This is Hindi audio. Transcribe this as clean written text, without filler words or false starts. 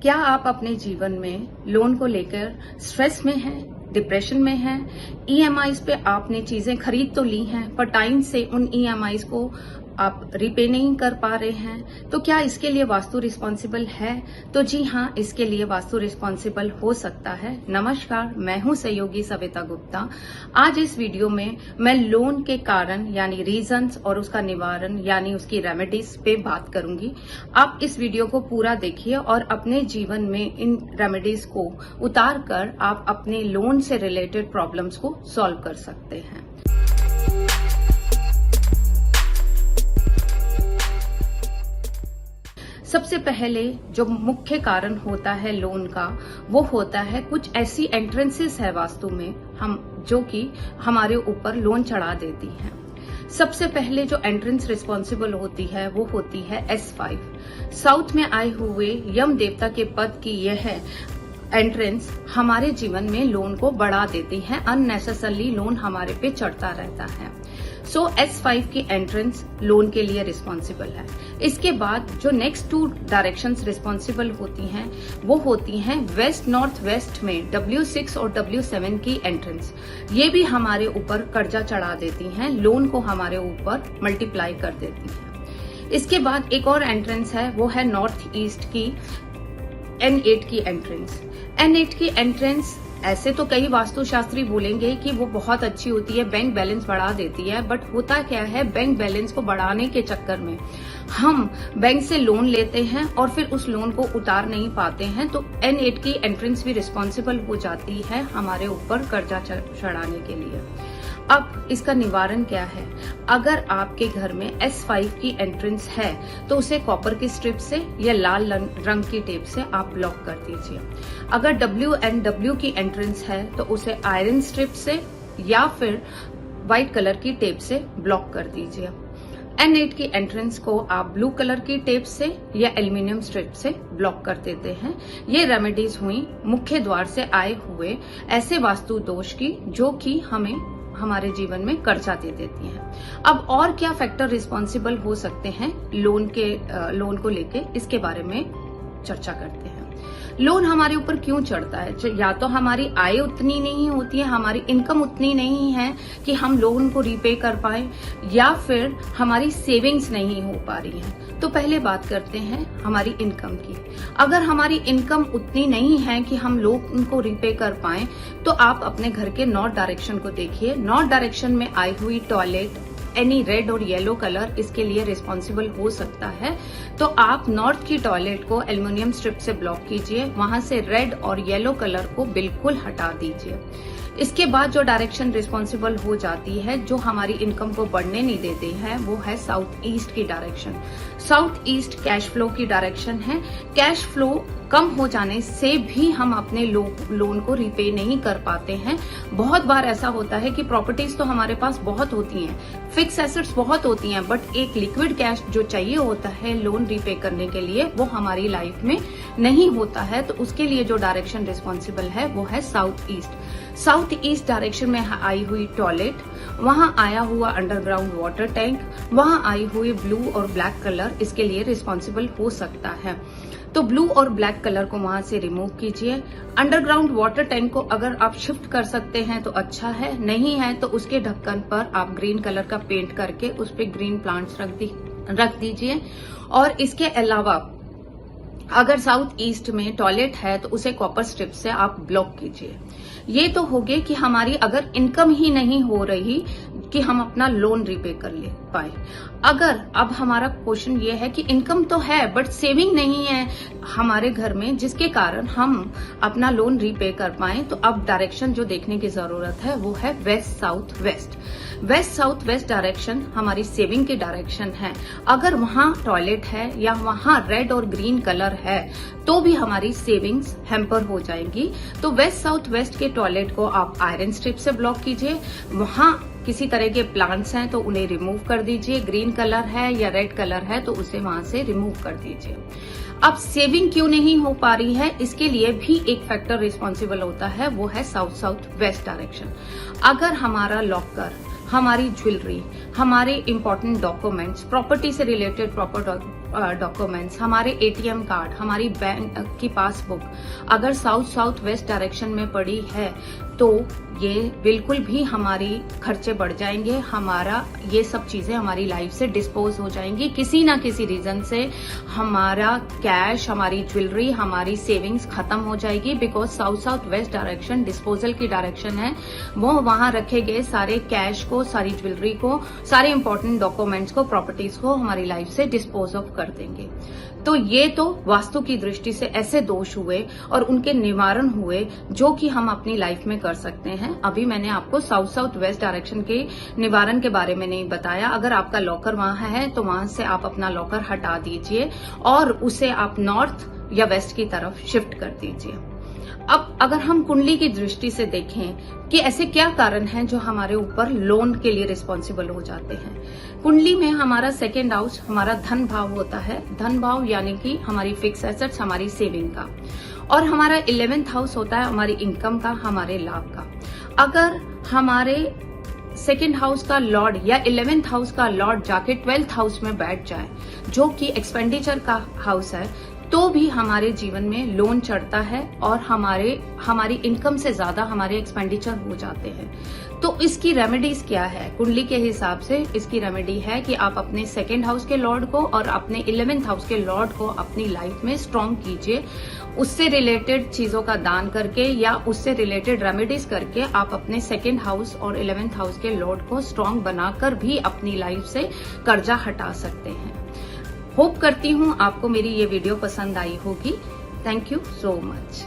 क्या आप अपने जीवन में लोन को लेकर स्ट्रेस में हैं, डिप्रेशन में हैं? ईएमआईज पे आपने चीजें खरीद तो ली हैं पर टाइम से उन ईएमआईज को आप रिपे नहीं कर पा रहे हैं, तो क्या इसके लिए वास्तु रिस्पॉन्सिबल है? तो जी हाँ, इसके लिए वास्तु रिस्पॉन्सिबल हो सकता है। नमस्कार, मैं हूं सहयोगी सविता गुप्ता। आज इस वीडियो में मैं लोन के कारण यानी रीजंस और उसका निवारण यानी उसकी रेमेडीज पे बात करूंगी। आप इस वीडियो को पूरा देखिए और अपने जीवन में इन रेमेडीज को उतार कर आप अपने लोन से रिलेटेड प्रॉब्लम्स को सॉल्व कर सकते हैं। सबसे पहले जो मुख्य कारण होता है लोन का, वो होता है कुछ ऐसी एंट्रेंसेस है वास्तु में जो कि हमारे ऊपर लोन चढ़ा देती हैं। सबसे पहले जो एंट्रेंस रिस्पॉन्सिबल होती है वो होती है S5। साउथ में आए हुए यम देवता के पद की यह एंट्रेंस हमारे जीवन में लोन को बढ़ा देती है। अननेसेसरली लोन हमारे पे चढ़ता रहता है। सो S5 की एंट्रेंस लोन के लिए रिस्पॉन्सिबल है। इसके बाद जो नेक्स्ट टू डायरेक्शंस रिस्पॉन्सिबल होती हैं वो होती हैं वेस्ट नॉर्थ वेस्ट में W6 और W7 की एंट्रेंस। ये भी हमारे ऊपर कर्जा चढ़ा देती हैं, लोन को हमारे ऊपर मल्टीप्लाई कर देती हैं। इसके बाद एक और एंट्रेंस है, वो है नॉर्थ ईस्ट की N8 की एंट्रेंस। N8 की एंट्रेंस ऐसे तो कई वास्तुशास्त्री बोलेंगे कि वो बहुत अच्छी होती है, बैंक बैलेंस बढ़ा देती है, बट होता क्या है, बैंक बैलेंस को बढ़ाने के चक्कर में हम बैंक से लोन लेते हैं और फिर उस लोन को उतार नहीं पाते हैं, तो N8 की एंट्रेंस भी रिस्पॉन्सिबल हो जाती है हमारे ऊपर कर्जा चढ़ाने के लिए। अब इसका निवारण क्या है? अगर आपके घर में S5 की एंट्रेंस है तो उसे कॉपर की स्ट्रिप से या लाल रंग की टेप से आप ब्लॉक कर दीजिए। अगर WN/W की एंट्रेंस है तो उसे आयरन स्ट्रिप से या फिर व्हाइट कलर की टेप से ब्लॉक कर दीजिए। N8 की एंट्रेंस को आप ब्लू कलर की टेप से या एल्यूमिनियम स्ट्रिप से ब्लॉक कर देते हैं। ये रेमेडीज हुई मुख्य द्वार से आए हुए ऐसे वास्तु दोष की जो कि हमारे जीवन में कर्जा दे देती हैं। अब और क्या फैक्टर रिस्पॉन्सिबल हो सकते हैं लोन को लेके, इसके बारे में चर्चा करते हैं। लोन हमारे ऊपर क्यों चढ़ता है? या तो हमारी आय उतनी नहीं होती है, हमारी इनकम उतनी नहीं है कि हम लोन को रीपे कर पाए, या फिर हमारी सेविंग्स नहीं हो पा रही है। तो पहले बात करते हैं हमारी इनकम की। अगर हमारी इनकम उतनी नहीं है कि हम लोन को रीपे कर पाए, तो आप अपने घर के नॉर्थ डायरेक्शन को देखिए। नॉर्थ डायरेक्शन में आई हुई टॉयलेट एनी रेड और येलो कलर इसके लिए रिस्पॉन्सिबल हो सकता है। तो आप नॉर्थ की टॉयलेट को एल्युमिनियम स्ट्रिप से ब्लॉक कीजिए, वहां से रेड और येलो कलर को बिल्कुल हटा दीजिए। इसके बाद जो डायरेक्शन रिस्पॉन्सिबल हो जाती है, जो हमारी इनकम को बढ़ने नहीं देती है, वो है साउथ ईस्ट की direction. South east cash flow की डायरेक्शन है। कैश फ्लो कम हो जाने से भी हम अपने लोन को रिपे नहीं कर पाते हैं। बहुत बार ऐसा होता है कि प्रॉपर्टीज तो हमारे पास बहुत होती हैं, फिक्स एसेट्स बहुत होती हैं, बट एक लिक्विड कैश जो चाहिए होता है लोन रिपे करने के लिए, वो हमारी लाइफ में नहीं होता है। तो उसके लिए जो डायरेक्शन रिस्पॉन्सिबल है वो है south east. South east direction में आई हुई टॉयलेट, वहां आया हुआ अंडरग्राउंड वाटर टैंक, वहां आई हुई ब्लू और ब्लैक कलर इसके लिए रिस्पॉन्सिबल हो सकता है। तो ब्लू और ब्लैक कलर को वहां से रिमूव कीजिए। अंडरग्राउंड वाटर टैंक को अगर आप शिफ्ट कर सकते हैं तो अच्छा है, नहीं है तो उसके ढक्कन पर आप ग्रीन कलर का पेंट करके उस पे ग्रीन प्लांट्स रख दीजिए। और इसके अलावा अगर साउथ ईस्ट में टॉयलेट है तो उसे कॉपर स्ट्रिप से आप ब्लॉक कीजिए। ये तो हो गए कि हमारी अगर इनकम ही नहीं हो रही कि हम अपना लोन रिपे कर ले पाए। अगर अब हमारा क्वेश्चन ये है कि इनकम तो है बट सेविंग नहीं है हमारे घर में, जिसके कारण हम अपना लोन रिपे कर पाए, तो अब डायरेक्शन जो देखने की जरूरत है वो है west south west. West south west direction हमारी सेविंग की डायरेक्शन है। अगर वहां टॉयलेट है या वहां रेड और ग्रीन कलर है तो भी हमारी सेविंग्स हैम्पर हो जाएंगी। तो वेस्ट साउथ वेस्ट के टॉयलेट को आप आयरन स्ट्रिप से ब्लॉक कीजिए। वहां किसी तरह के प्लांट्स हैं तो उन्हें रिमूव कर दीजिए। ग्रीन कलर है या रेड कलर है तो उसे वहां से रिमूव कर दीजिए। अब सेविंग क्यों नहीं हो पा रही है, इसके लिए भी एक फैक्टर रिस्पॉन्सिबल होता है, वो है साउथ साउथ वेस्ट डायरेक्शन। अगर हमारा लॉकर, हमारी ज्वेलरी, हमारे इंपॉर्टेंट डॉक्यूमेंट्स, प्रॉपर्टी से रिलेटेड डॉक्यूमेंट्स, हमारे ATM कार्ड, हमारी बैंक की पासबुक अगर साउथ वेस्ट डायरेक्शन में पड़ी है तो ये बिल्कुल भी हमारी खर्चे बढ़ जाएंगे, हमारा ये सब चीजें हमारी लाइफ से डिस्पोज हो जाएंगी। किसी ना किसी रीजन से हमारा कैश, हमारी ज्वेलरी, हमारी सेविंग्स खत्म हो जाएगी, because south west direction disposal की डायरेक्शन है। वो वहां रखे गए सारे कैश को, सारी ज्वेलरी को, सारे इंपॉर्टेंट डॉक्यूमेंट्स को, प्रॉपर्टीज को हमारी लाइफ से डिस्पोज ऑफ कर देंगे। तो ये तो वास्तु की दृष्टि से ऐसे दोष हुए और उनके निवारण हुए जो कि हम अपनी लाइफ में कर सकते हैं। अभी मैंने आपको साउथ वेस्ट डायरेक्शन के निवारण के बारे में नहीं बताया। अगर आपका लॉकर वहां है तो वहां से आप अपना लॉकर हटा दीजिए और उसे आप नॉर्थ या वेस्ट की तरफ शिफ्ट कर दीजिए। अब अगर हम कुंडली की दृष्टि से देखें कि ऐसे क्या कारण हैं जो हमारे ऊपर लोन के लिए रिस्पॉन्सिबल हो जाते हैं। कुंडली में हमारा सेकेंड हाउस हमारा धन भाव होता है। धन भाव यानी कि हमारी फिक्स एसेट्स, हमारी सेविंग का, और हमारा 11th हाउस होता है हमारी इनकम का, हमारे लाभ का। अगर हमारे सेकेंड हाउस का लॉर्ड या 11th हाउस का लॉर्ड जाके 12th हाउस में बैठ जाए, जो कि एक्सपेंडिचर का हाउस है, तो भी हमारे जीवन में लोन चढ़ता है और हमारी इनकम से ज्यादा हमारे एक्सपेंडिचर हो जाते हैं। तो इसकी रेमेडीज क्या है? कुंडली के हिसाब से इसकी रेमेडी है कि आप अपने सेकेंड हाउस के लॉर्ड को और अपने 11th हाउस के लॉर्ड को अपनी लाइफ में स्ट्रांग कीजिए। उससे रिलेटेड चीजों का दान करके या उससे रिलेटेड रेमेडीज करके आप अपने सेकेंड हाउस और 11th हाउस के लॉर्ड को स्ट्रांग बनाकर भी अपनी लाइफ से कर्जा हटा सकते हैं। होप करती हूँ आपको मेरी ये वीडियो पसंद आई होगी। Thank you so much.